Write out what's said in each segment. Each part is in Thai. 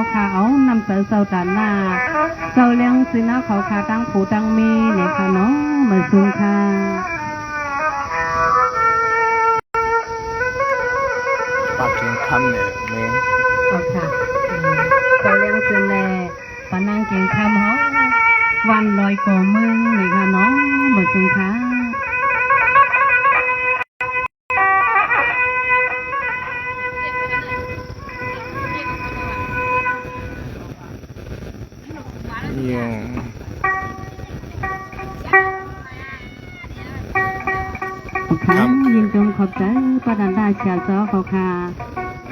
เขาขาเอานำเสาเสาตาหน้าเสาเลี้ยงสินะเขาขาตั้งผูตั้งมีเนี่ยค่ะเนาะมาสูงค่ะปากถึงคำเนี่ยเมงเอาค่ะเสาเลี้ยงสิแลปานั่งเก่งคำเขาวันลอยก่อเมืองเนี่ยค่ะเนาะมาสูงค่ะค่ะยินจงขอบใจประดานดาเชียร์ซอเขาค่ะ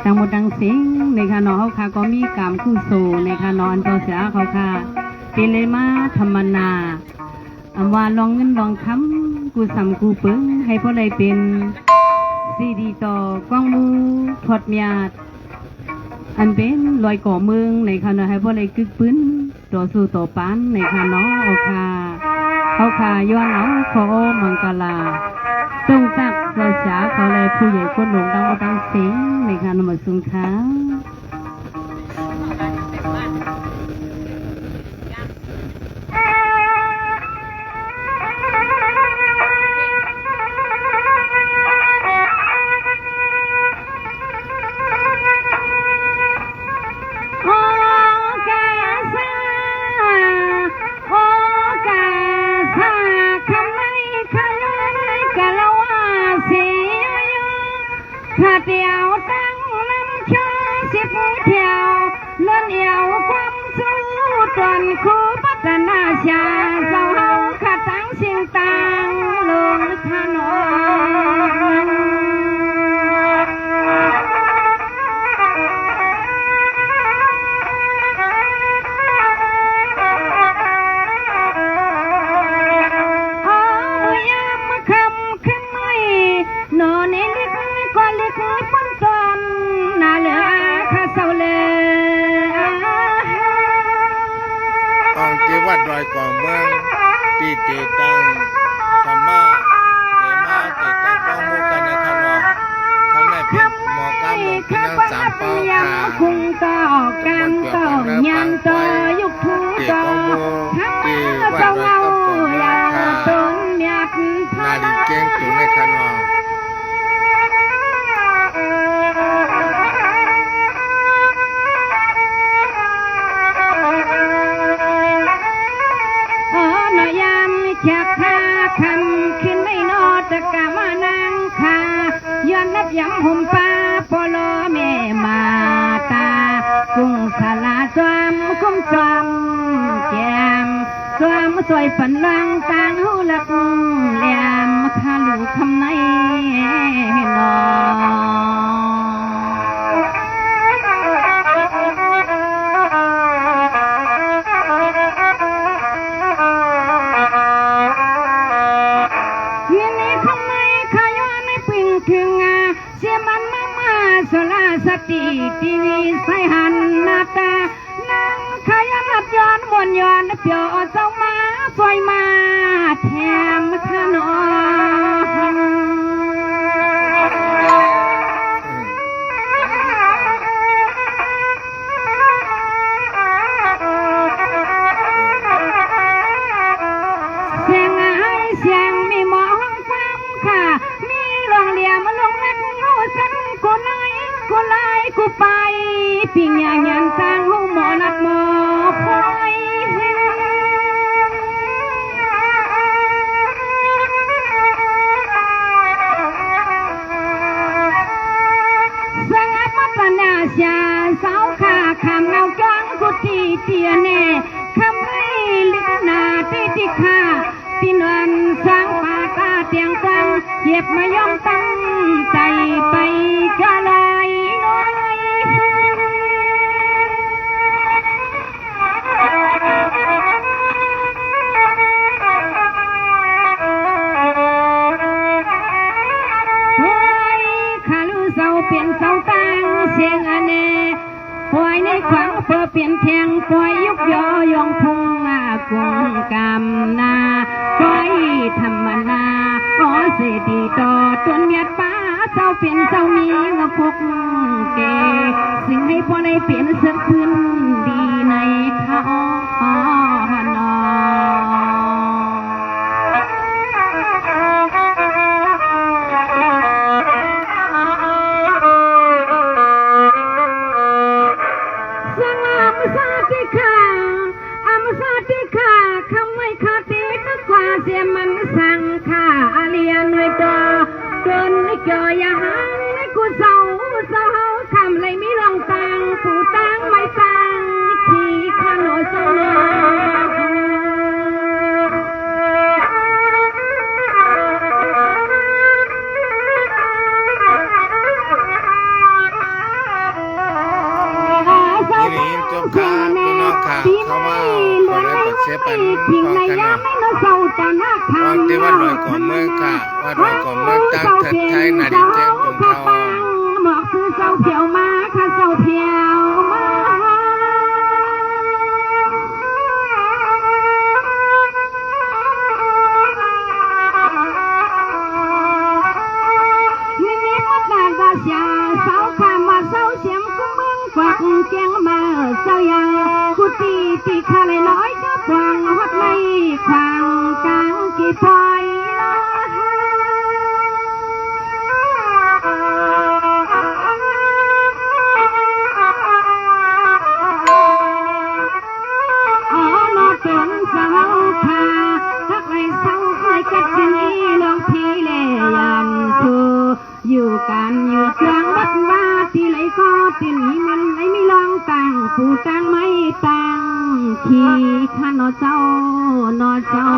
ดังหมดดังเสียงในค่ะน้องเขาค่ะก็มีกรรมคู่สู่ในค่ะนอนตัวเสียเขาค่ะเป็นเลยมาธรรมนาว่าลองเงินลองคำกูสัมกูปึงให้พ่อได้เป็นซีดีต่อกล้องมือพอดเมียดอันเป็นลอยก่อเมืองในค่ะน้องให้พ่อได้กึกปืนต่อสู้ต่อปานในค่ะน้องเอาค่ะเขาค่ะย้อนเอาขอมังกลาตรงตักเราจ๋าเขาเลยผู้ใหญ่คนหลงดังดังเสียงในการนมัสการค่ะข้าเดียวตั้งน้ำชาสิบเที่ยวเลื่อนเอวความสู้ตนคู่พัฒนาชาเจ้าเฮาข้าตั้งสิ่งต่างลงถนนวัดดอยก่อเมืองปีเตตังธรรมะเตมาเตตังกองมูกันในขนมข้างในเป็นหมอกำลงที่นั่งสามเป้าค่ะคุงต่อกันต่อยันต่อยุคทูต่อทับเจ้าเงาอย่าต้นเมียดนาดีเก่งตัวในขนมอยากพาคำขึ้นไม่นอตะกะมานังคาย้อนนับย้ำหุ่มป้าปลอแม่มาตากุ้งสลาจวมคุ้มจวมแก้มจวมสวยฝันรังต่างหูหลักแหลมคาลูกคำในนอสติทีวีใส่หันหน้าตานั่งขยันรับย้อนวนย้อนเปียวเจ้ามาปล่อยมาแถมขนมเสียงไอ้เสียงมีหมองฟ้ามค่ะมีรองเหลี่ยมลงเล็กงูสันกูไล่กูไปปิ่งอย่างยันจางหูหมอนักหมอพอยสงัดมัตนาชาสาวขาคำเนาจ้องกุฏิเตียเน่คำไรลิกนาที่ที่ขาพี่นวลสร้างป่าตาเตียงตังเย็บมายอมตั้งใจไปกะลายน้อยเปลี่ยนเสาตั้งเสียงอันเน่ปล่อยในขวังเพื่อเปลี่ยนแทงปล่อยยุกยอยองพุงกุงกำนาปล่อยธรรมนาขอเสดีต่อจนเมียดป้าเจ้าเปลี่ยนเจ้ามีงพกเกสิ่งให้พ่อในเปลี่ยนเสื้อขึ้น มซาติขาอามซาติขาคำไม่ขาดตีก็กว่าเสียมันสั่งขาอาเลียนไว้ต่อเกินไม่เกยอย่าหันให้กูเศร้าคำเลยไม่ลองตังผู้ตังไม่ตังขี่ข้าโนโซโลนี่จบค่ะพี่น้องค่ะเข้ามาขอได้กดเสียปันพอกันนะวันที่วัดหน่วยของเมืองค่ะวัดหน่วยของเมืองตั้งเถิดไทยนาดีเจ้งตรงเขาหมอกคือเจ้าเพียวมาค่ะเจ้าเพียวมาเสียสาวข้ามมาเศร้าเสียงกูเมืองฝักเจียงมาเจ้ายังกูตีข้าเลยน้อยจะปวงวัดไม่ควางกลางกี่ปอยอ๋อนอตนสาวข้าทักไรเศร้าไรกัดจินีน้องพี่เลยันสูอยู่กันอยู่กลางวัดว่าที่ไหลก็ที่นี่มันไหลไม่ลองตังผู้ตังไม่ตังขี่ข้านอเจ้านอเจ้า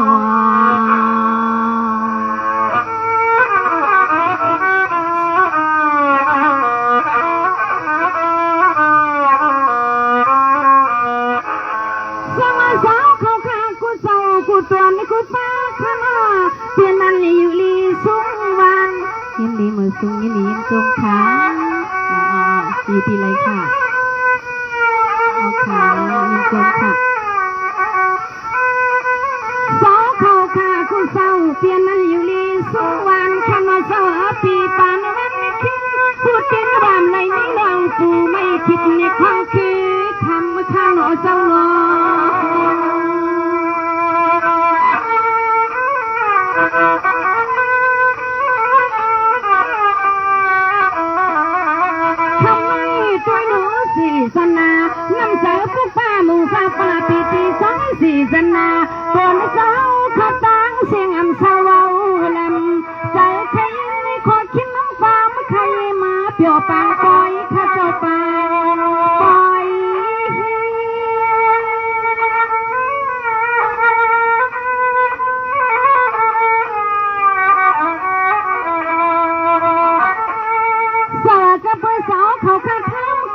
สมาสาวเขาข้ากูเจ้ากูตัวนี่กูป้าข้ามาเปลี่ยนนั่นอยู่ลีสุงวันยินดีมือสูงยินดียินตรงขาปีไรค่ะเอาขายินตรงค่ะสาวเขาค่ะคุณเศร้าเปลี่ยนมันอยู่ลีสุวันขันมาเศร้าปีปานวันไม่คิดพูดเป็นรำในนี้ลองปูไม่คิดในความคือคำข้างหนอเศร้าหนอสนาน้ำเสือผู้ป้ามูฟ้าป่าตีสองสี่สนาก่อนเจ้าข้าตั้งเสียงอำเศร้าลำใจใครในขอคิดน้ำฟ้าไม่ใครมาเปี่ยวปางปล่อยข้าเจ้าปางปล่อยสาจะไปสาวเขาข้า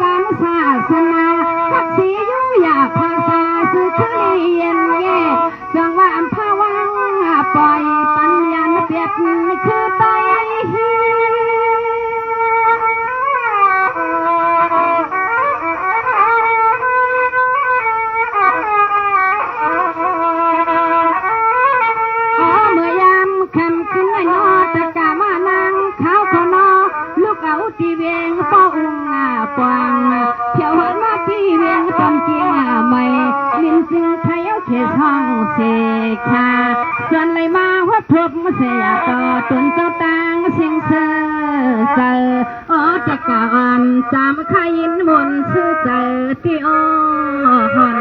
การศาสนาทักษียุยาภาษาสื่อเลียนแย่จังว่าอัมพาวังปล่อยปัญญาเปรียบคือไปเมื่อยามคำขึ้นในนอตะกามานางข้าวขอนอลูกเอาตีเวงป้ออุ้งปางเที่ยวหันมาที่เวียงตอนเจียใหม่ลินจึงไทยเอาเขตห้องเสกชาส่วนเลยมาว่าทบเสียต่อตนเจ้าต่างเสียงเสืออ๋อตะการจามขยินมนชื่อเจอที่อ๋อฮอน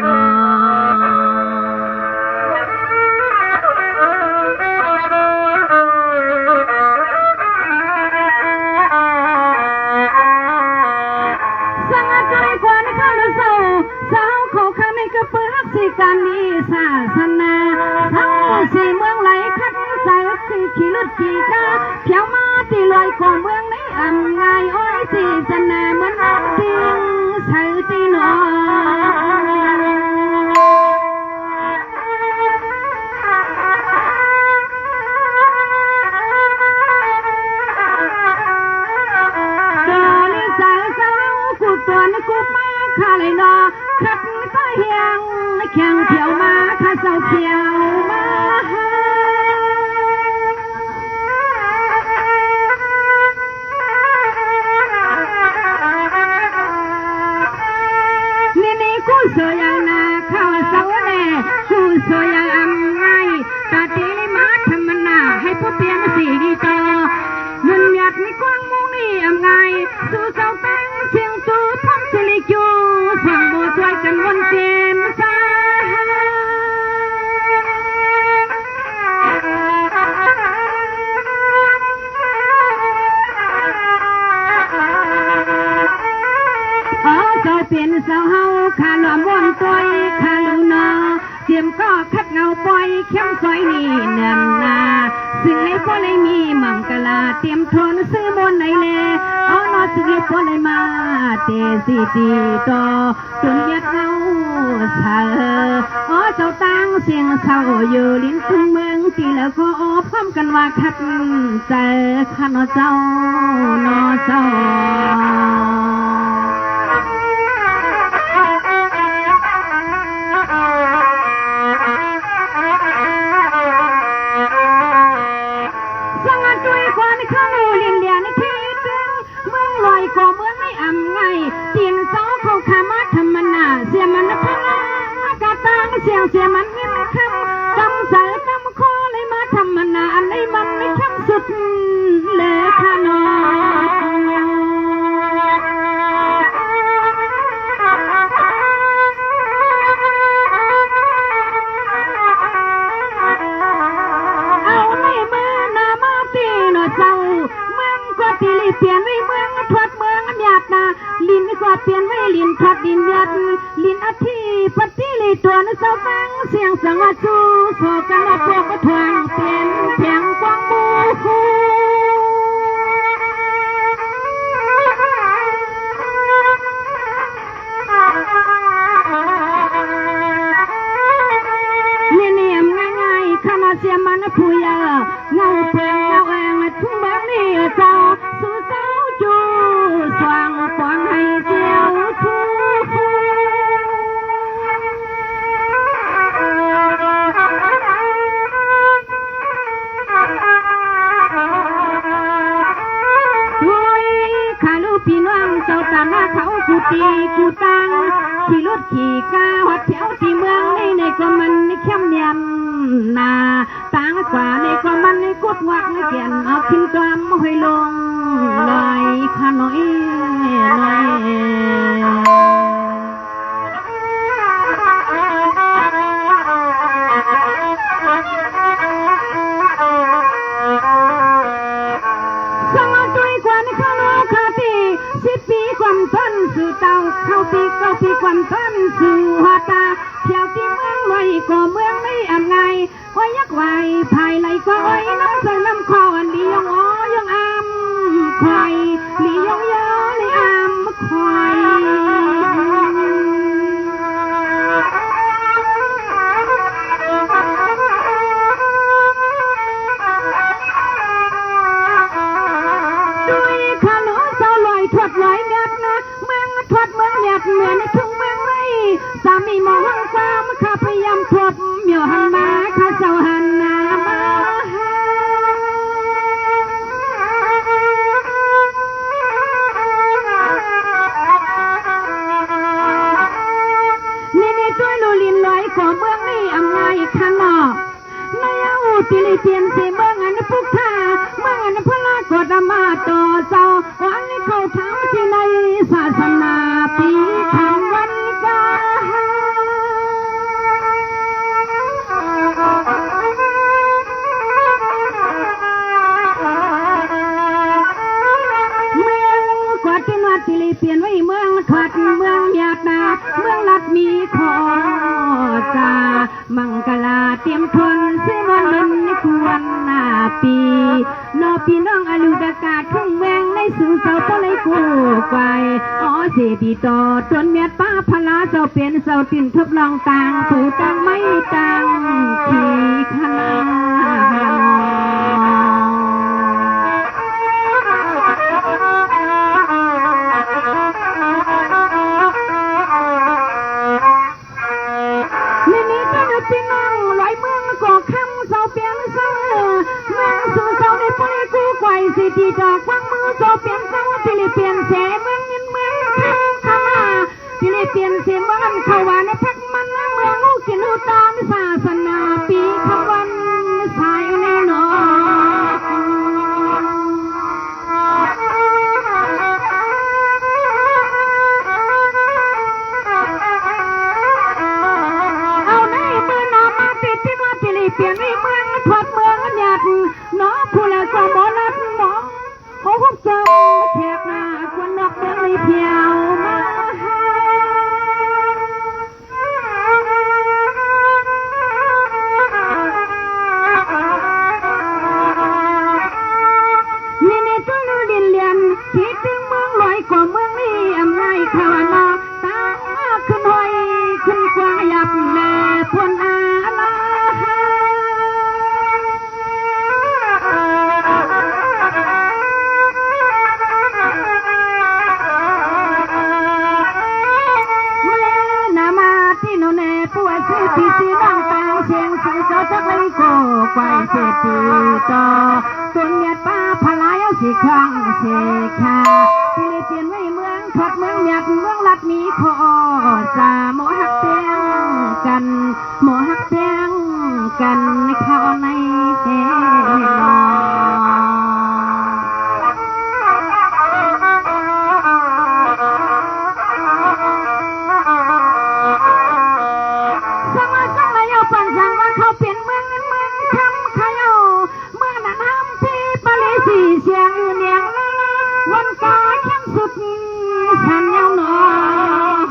การนี้ศาสนาทั้งสี่เมืองไหลคัดใส่คือขี่รถขี่กาเที่ยวมาที่ลอยของเมืองในอ่ำไงอ้อยสี่สนาเหมือนน้ำจริงใส่ตีหนอตัวนี่กูมาข้าเลยนอขัดก็เฮียงแข่งเขียวมาข้าเศร้าเขียวมานี่กูเสียอย่างนาข้าวเศร้าแน่กูเสียอย่างอำไงตาตีมาทำมันหนาให้ผู้เปลี่ยนสีดีต่อมันหยาดไม่กว้างมุงนี่อำไงสู้เศร้าแป้งเชียงตูทำสิริจูสั่งโบช่วยกัน วันเจียนสาเจ้าเป็นสาวเฮาขาหลอมวนตัวขาลูนาเจียมก็คัดเงาปล่อยเข้มซอยนี่นำนาซึ่งให้พ่อเลยมีมังกลาเตรียมทนซื้อบนไหนเลเอานอสิให้พ่อเลยมาเตสิตีต่อจนยัดเงาเสอเจ้าตั้งเสียงเศร้าอยู่ลิ้นทุ่งเมืองที่แล้วก็พร้อมกันว่าคัดใจข้านอเจ้านอเจ้าก็เมืองไม่อำไงเตียนเสาเขาขามาธรรมนาเสียมันพลากาตังเสียงเสียมันเงินคำกำใส่กำคอเลยมาธรรมนาอันในมันไม่คำสุดเลยขนอเอาในมือนามาตีนเจ้าเมืองก็ตีลีเปลี่ยนไว้เมืองทวดเมืองหยาดนาลินก็เปลี่ยนไว้ลินทัดลินหยาดลินอาทิปฏิลีตัวนเสาฟังเสียงสังวาจูโศกันละพวกก็ทวงเปลี่ยนเพียงกวางบูเนี่ยง่ายๆขณะเสียมันผู้ยาเงาเพียงเงาแองทุ่งแบบนี้เจ้าสู่เสาจูสว่างฟางให้เจียวทูพี่น้องเจ้าตามหาเขากูตีกูตังขี่รถขี่กาหัดแถวที่เมืองในก็มันเข้มเนียนนาต่างกว่าในก็มันกดวักในเกียนเอาขึ้นกลามห้อยลงลอยขาน้อยลต้นสู่เตาเข้าปีความต้นสู่หัวตาเที่ยวที่เมืองลอยก็เมืองไม่อำไงไว้ยักไหวภายไหลก็อ้อยน้ำใส่ลำคออันดียองอ้อยองอามคอยลียองยอในอามคอยด้วยขนมเศร้าลอยทอดลอยงัดนะเมืองทอดเมืองหยัดเหมือนทุ่งเมืองไม่สามีมองความข้าพยายามทบเหมียวหันมาข้าเจ้าหันหน้ามานี่ตัวลูลินลอยขอเมืองนี่อำไงข้างนอกนายอูติลิเปียนเสเมืองอันพุกท่าเมืองอันพลากดมาต่อเจ้าวันนี้เขาถามที่ในศาสนาปีคำวันกาเมืองกวาดที่มาติลิเปียนไว้เมืองขวัดเมืองหยาดนาเมืองลัดมีขอจามังกลาเตรียมทนเสวันมันควรนาปีนอพี่น้องอลูดากาทุ่งแวงในสู่เสาต้นเลยกูไกเสดีต่อจนเมียป้าพลาเสาเปลี่ยนเสาติ่นทบลองต่างสู่ต่างไม่ต่างขี่ขนาพี่น้องลอยเมืองก่อคำเสาเปลี่ยนเสาเมืองสู่เสาในปริกูไกวสิทีดอกฟังมือเสาเปลี่ยนเสาที่เลยเปลี่ยนเสเมืองยินเมืองข้ามาที่เลยเปลี่ยนเสเมืองเขาว่าในพักมันเมืองหูกินหูตามศาสนาปีคำวันสายในนอ เปลี่ยนในเมืองทอดเมืองหยัดน้องผู้ละก็หมอลัดหมอโอ้พวกเจ้าแขกหน้าคนนอกเมืองในเพียวมานี่ตัวนู้ดินเลียนคิดถึงเมืองลอยกว่าเมืองนี้อำนาจข้าวนาตาขึ้นหอยขึ้นกว่ายับแลพวนอาลาที่สีดังต่างเสียงสังเกตทักเลยโกไกวเสียตีต่อตุนยัดป้าพลายสีครั้งเสกาที่เลยเปลี่ยนไว้เมืองทอดเมืองหยัดเมืองลัดมีขอจาหมอหักเตียงกันหมอหักเตียงกันเข้าในเฮนอเสียงเนียงวันกาเข้มสุดฉันยังนอน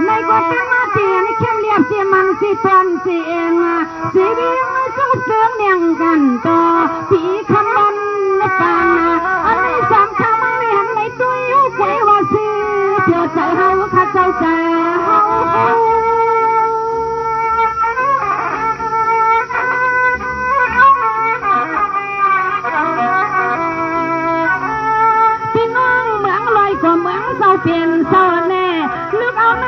ในกว่าจะมาเตียนเข้มเรียบเสียมันสิตอนเสียงสีเดียงสู้เสียงเนียงกันต่อผีคำบนปานอันนี้สามคำมันไม่หันในตัวอยู่ไว้ว่าซื้อเพื่อใจเฮาข้าเจ้าใจเฮาพี่น้องเมืองลอยกว่าเมืองเศร้าเปลี่ยนเศร้าแน่ลึกเอาใน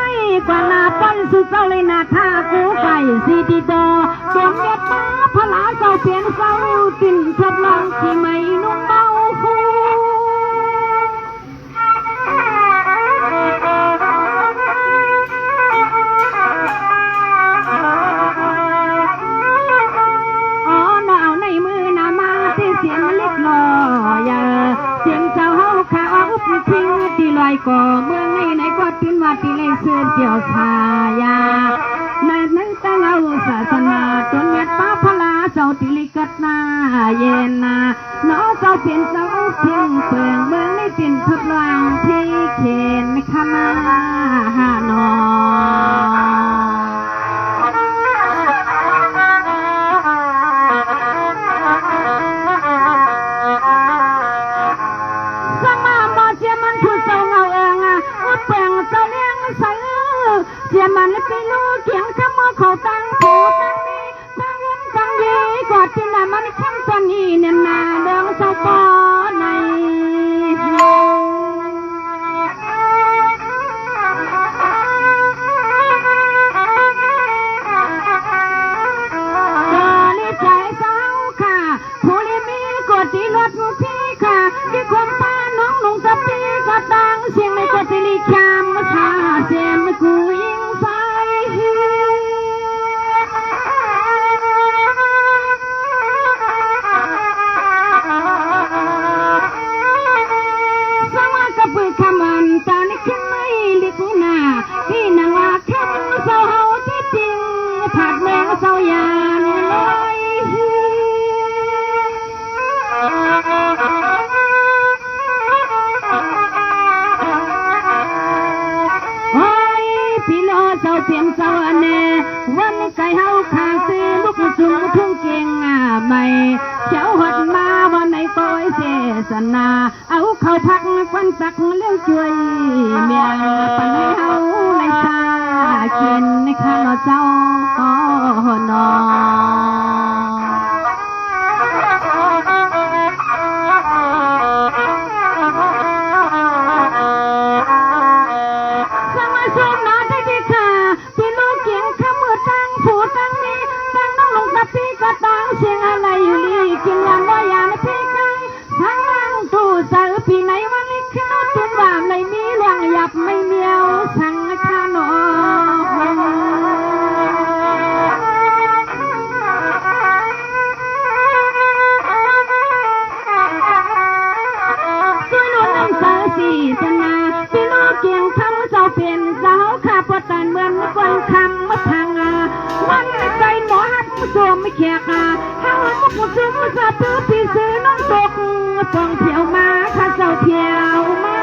กว่าหน้าป้อนสุดเศร้าเลยนะท่ากูไก่สีดีดอสวมเย็ดมาพลาเศร้าเปลี่ยนเศร้าติ่นทดลองที่ไม่นุ่มเบาเสียงเล็กน้อยเสียงเจ้าเฮาขาอุบทิ้งตีลอยก่อเมืองไหนก็ทิ้นว่าตีเลยเสื่อเกี่ยวชายาในนั้นแต่เราศาสนาจนเม็ดป้าพลาเจ้าตีลิกัดนาเย็นนาน้องเจ้าเปลี่ยนเจ้าทิ้งเปลืองเมืองในตินทดลองที่เขนขนาหานอเสียมันไปลูกเขียงขโมยเขาตั้งโผตั้งนี้ตั้งเงินตั้งยีกอดที่น่ะมันเข้มจนอีเนี่ยนาเดิงเศร้าปอในใจเศร้าค่ะผู้ลิมีกดที่รถพี่ค่ะที่คนตาน้องหนุ่งกับพี่ก็ดังเสียงไม่กดที่ลิขามมาชาเสียงไม่คุยใส่สวัสดิ์กับปืนขมันตาในขึ้นไม่ลิกุนาที่นางว่าคำเศร้าเฮาที่จริงผัดแมงเศร้ายานเลยเจ้าเปลี่ยนเจ้าอันเน่วันไก่เฮาขาซื้อลูกจุ่มทุ่งเก่งไม่เจ้าหัดมาวันไหนต้อยเสสนาเอาเข้าพักควันตักเลี้ยวช่วยเมียปันให้เฮาในชากินในข้าวเจ้านอเสียงอะไรอยู่นี่กินยามว่ายาในพี่ไก่ทั้งนั่งตู้เสือพี่ไหนวันนี้ขึ้นตุนว่าไม่มีเรื่องหยับไม่เมียวสั่งข้านอ สะตื้อพี่ซื้อน้องตกฟองเที่ยวมาข้าเจ้าเที่ยวมา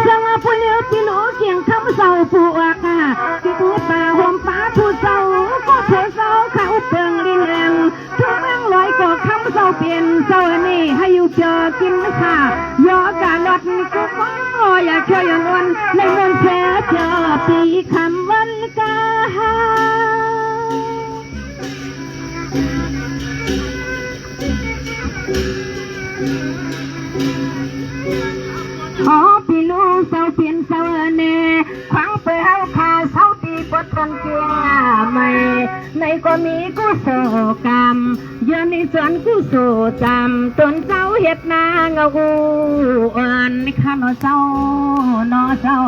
สังผู้เลี้ยวพี่หลูเกี่ยงคำเศร้าผู้อากาที่ผู้ป่าห่มฟ้าผู้เศร้าก็เธอเศร้าเขาเปิงลิงแองทุกเมืองลอยก็คำเศร้าเปลี่ยนเศร้านี่ให้อยู่เจอกินค่ะยอกาลดก็ฟ้ออยากเชื่ออย่างวันในเมืองแท้เจอปีคำวันกาขอพี่ลูกเศร้าเปลี่ยนเศร้าเน่ขวางเปล่าขาเศร้าตีปวดทนเกียงใหม่ในก็มีกุศลกรรมเยอะในส่วนกุศลจำตนเศร้าเฮ็ดนาเงาอ่อนในข้านอเศร้านอเศร้า